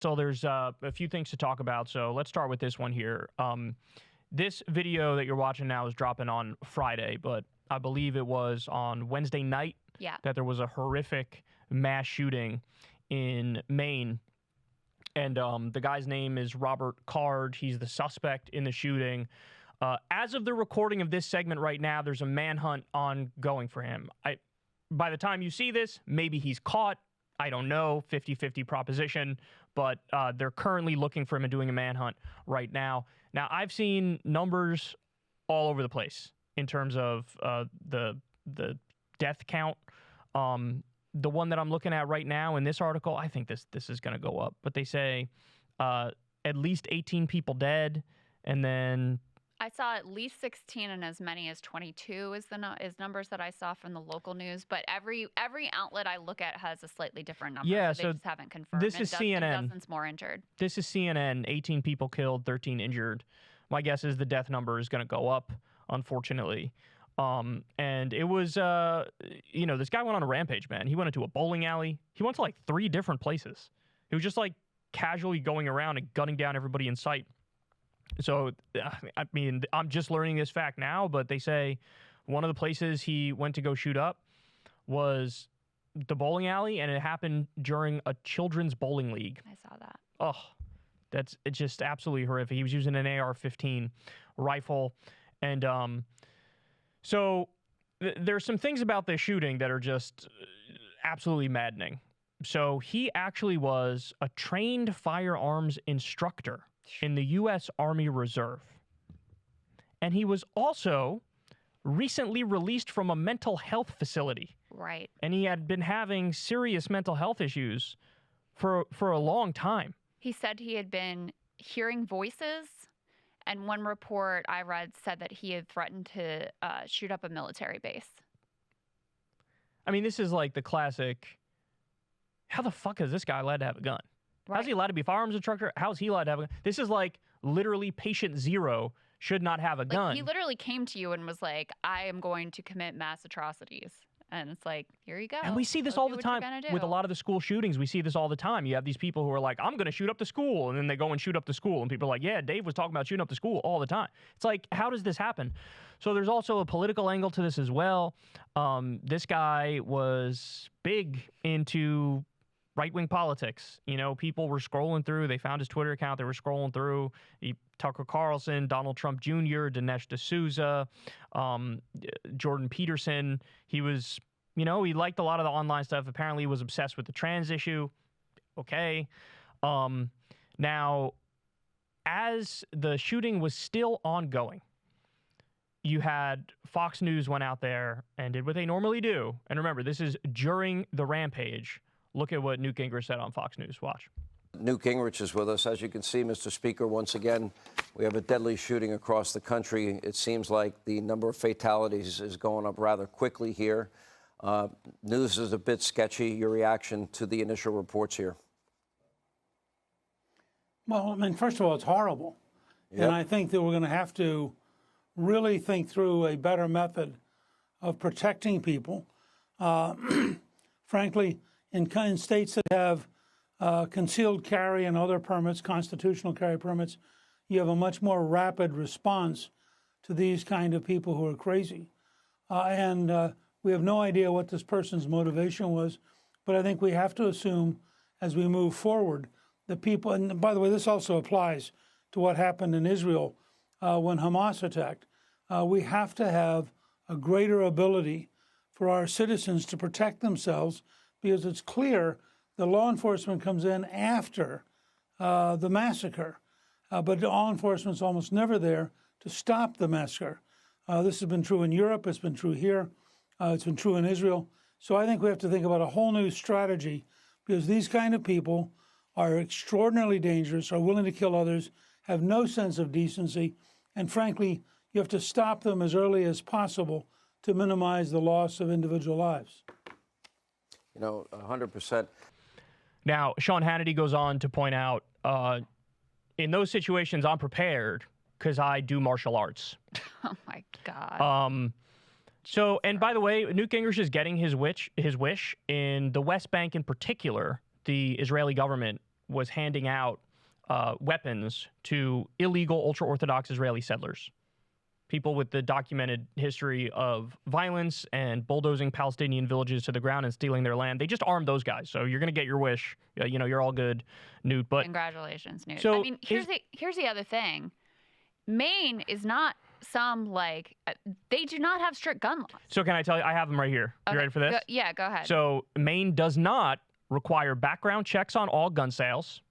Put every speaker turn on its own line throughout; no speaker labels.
So there's a few things to talk about. So let's start with this one here. This video that you're watching now is dropping on Friday, but I believe it was on Wednesday night that there was a horrific mass shooting in Maine. And the guy's name is Robert Card. He's the suspect in the shooting. As of the recording of this segment right now, there's a manhunt ongoing for him. By the time you see this, maybe he's caught. I don't know, 50-50 proposition, but they're currently looking for him and doing a manhunt right now. Now, I've seen numbers all over the place in terms of the death count. The one that I'm looking at right now in this article, I think this is going to go up. But they say at least 18 people dead, and then
I saw at least 16 and as many as 22 is numbers that I saw from the local news. But every outlet I look at has a slightly different number.
Yeah,
so they just haven't confirmed.
This is CNN.
Dozens more injured.
This is CNN. 18 people killed, 13 injured. My guess is the death number is going to go up, unfortunately. And it was, this guy went on a rampage, man. He went into a bowling alley. He went to like 3 different places. He was just like casually going around and gunning down everybody in sight. So, I mean, I'm just learning this fact now, but they say one of the places he went to go shoot up was the bowling alley, and it happened during a children's bowling league.
I saw that.
Oh, it's just absolutely horrific. He was using an AR-15 rifle, and so there's some things about this shooting that are just absolutely maddening. So he actually was a trained firearms instructor in the U.S. Army Reserve. And he was also recently released from a mental health facility.
Right.
And he had been having serious mental health issues for a long time.
He said he had been hearing voices, and one report I read said that he had threatened to shoot up a military base.
I mean, this is like the classic, how the fuck is this guy allowed to have a gun?
Right.
How's he allowed to be a firearms instructor? How is he allowed to have a gun? This is like literally patient zero should not have a gun.
He literally came to you and was like, I am going to commit mass atrocities. And it's like, here you go.
And we see this all the time with a lot of the school shootings. We see this all the time. You have these people who are like, I'm going to shoot up the school. And then they go and shoot up the school. And people are like, yeah, Dave was talking about shooting up the school all the time. It's like, how does this happen? So there's also a political angle to this as well. This guy was big into right-wing politics. You know, people were scrolling through. They found his Twitter account. They were scrolling through. Tucker Carlson, Donald Trump Jr., Dinesh D'Souza, Jordan Peterson. He was, he liked a lot of the online stuff. Apparently, he was obsessed with the trans issue. Okay. Now, as the shooting was still ongoing, you had Fox News went out there and did what they normally do. And remember, this is during the rampage. Look at what Newt Gingrich said on Fox News. Watch.
Newt Gingrich is with us. As you can see, Mr. Speaker, once again, we have a deadly shooting across the country. It seems like the number of fatalities is going up rather quickly here. News is a bit sketchy. Your reaction to the initial reports here?
Well, I mean, first of all, it's horrible. Yep. And I think that we're going to have to really think through a better method of protecting people. Frankly, in states that have concealed carry and other permits, constitutional carry permits, you have a much more rapid response to these kind of people who are crazy. And we have no idea what this person's motivation was, but I think we have to assume as we move forward that people, and by the way, this also applies to what happened in Israel when Hamas attacked. We have to have a greater ability for our citizens to protect themselves, because it's clear the law enforcement comes in after the massacre, but the law enforcement's almost never there to stop the massacre. This has been true in Europe, it's been true here, it's been true in Israel. So I think we have to think about a whole new strategy, because these kind of people are extraordinarily dangerous, are willing to kill others, have no sense of decency, and frankly, you have to stop them as early as possible to minimize the loss of individual lives.
100%.
Now, Sean Hannity goes on to point out, in those situations, I'm prepared because I do martial arts.
Oh, my God.
So, and by the way, Newt Gingrich is getting his wish in the West Bank in particular. The Israeli government was handing out weapons to illegal ultra-Orthodox Israeli settlers, people with the documented history of violence and bulldozing Palestinian villages to the ground and stealing their land. They just armed those guys. So you're going to get your wish. You know, you're all good, Newt. But
congratulations, Newt.
So
I mean, here's the other thing. Maine is not some, like, they do not have strict gun laws.
So can I tell you? I have them right here. You ready for this?
Yeah, go ahead.
So Maine does not require background checks on all gun sales.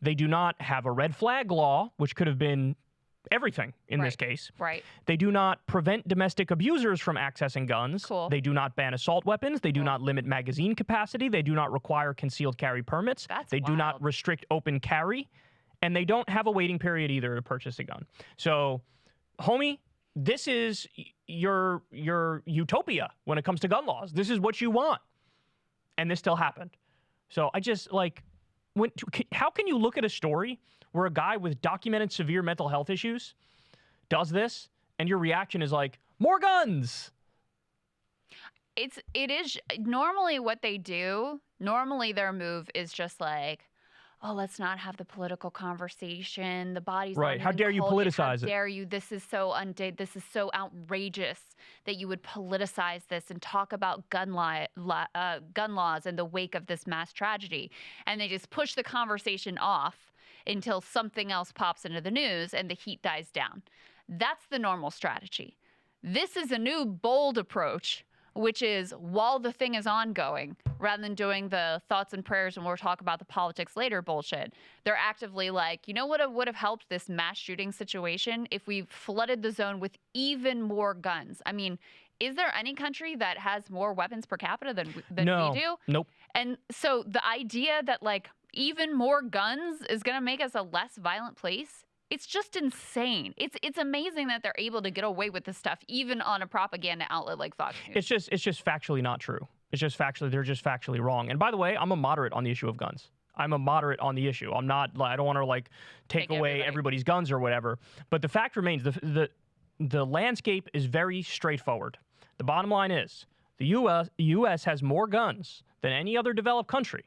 They do not have a red flag law, which could have been everything in this case.
Right.
They do not prevent domestic abusers from accessing guns.
Cool.
They do not ban assault weapons. They do not limit magazine capacity. They do not require concealed carry permits.
That's
do not
wild.
restrict open carry. And they don't have a waiting period either to purchase a gun. So, homie, this is your utopia when it comes to gun laws. This is what you want. And this still happened. So I just, like, how can you look at a story where a guy with documented severe mental health issues does this, and your reaction is like, more guns?
It is normally what they do. Normally their move is just like, oh, let's not have the political conversation. The body's
right. How dare you politicize it?
How dare you? This is so this is so outrageous that you would politicize this and talk about gun laws in the wake of this mass tragedy. And they just push the conversation off until something else pops into the news and the heat dies down. That's the normal strategy. This is a new bold approach, which is while the thing is ongoing, rather than doing the thoughts and prayers and we'll talk about the politics later bullshit. They're actively like, you know what would have helped this mass shooting situation if we flooded the zone with even more guns? I mean, is there any country that has more weapons per capita than we do?
Nope.
And so the idea that, like, even more guns is going to make us a less violent place, it's just insane. It's amazing that they're able to get away with this stuff, even on a propaganda outlet like Fox News.
It's just factually not true. They're just factually wrong. And by the way, I'm a moderate on the issue of guns. I'm a moderate on the issue. I'm not, I don't want to, like, take away everybody's guns or whatever. But the fact remains, the landscape is very straightforward. The bottom line is, the U.S. has more guns than any other developed country.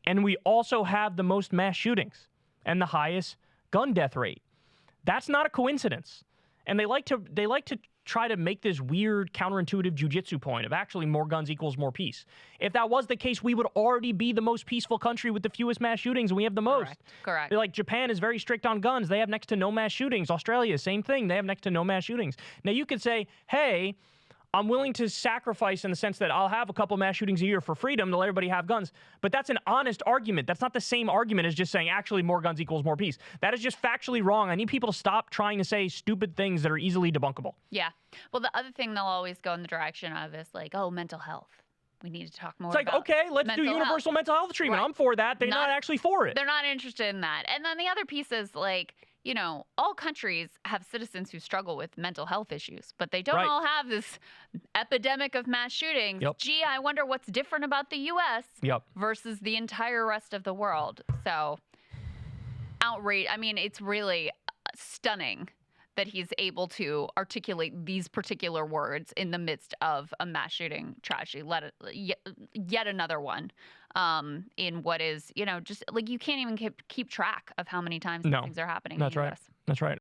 And we also have the most mass shootings and the highest gun death rate. That's not a coincidence. And they like to try to make this weird counterintuitive jujitsu point of actually more guns equals more peace. If that was the case, we would already be the most peaceful country with the fewest mass shootings, and we have the most.
Correct.
Like, Japan is very strict on guns. They have next to no mass shootings. Australia, same thing. They have next to no mass shootings. Now, you could say, hey, I'm willing to sacrifice in the sense that I'll have a couple mass shootings a year for freedom to let everybody have guns. But that's an honest argument. That's not the same argument as just saying actually more guns equals more peace. That is just factually wrong. I need people to stop trying to say stupid things that are easily debunkable.
Yeah. Well, the other thing they'll always go in the direction of is like, oh, mental health. We need to talk more about
It's like, okay, let's do universal mental health treatment. Right. I'm for that. They're not actually for it.
They're not interested in that. And then the other piece is, like, you know, all countries have citizens who struggle with mental health issues, but they don't all have this epidemic of mass shootings.
Yep.
Gee, I wonder what's different about the U.S. Versus the entire rest of the world. So, outrage. I mean, it's really stunning that he's able to articulate these particular words in the midst of a mass shooting tragedy. Yet another one in what is, you know, just like you can't even keep track of how many times these things are happening in the US.
That's right.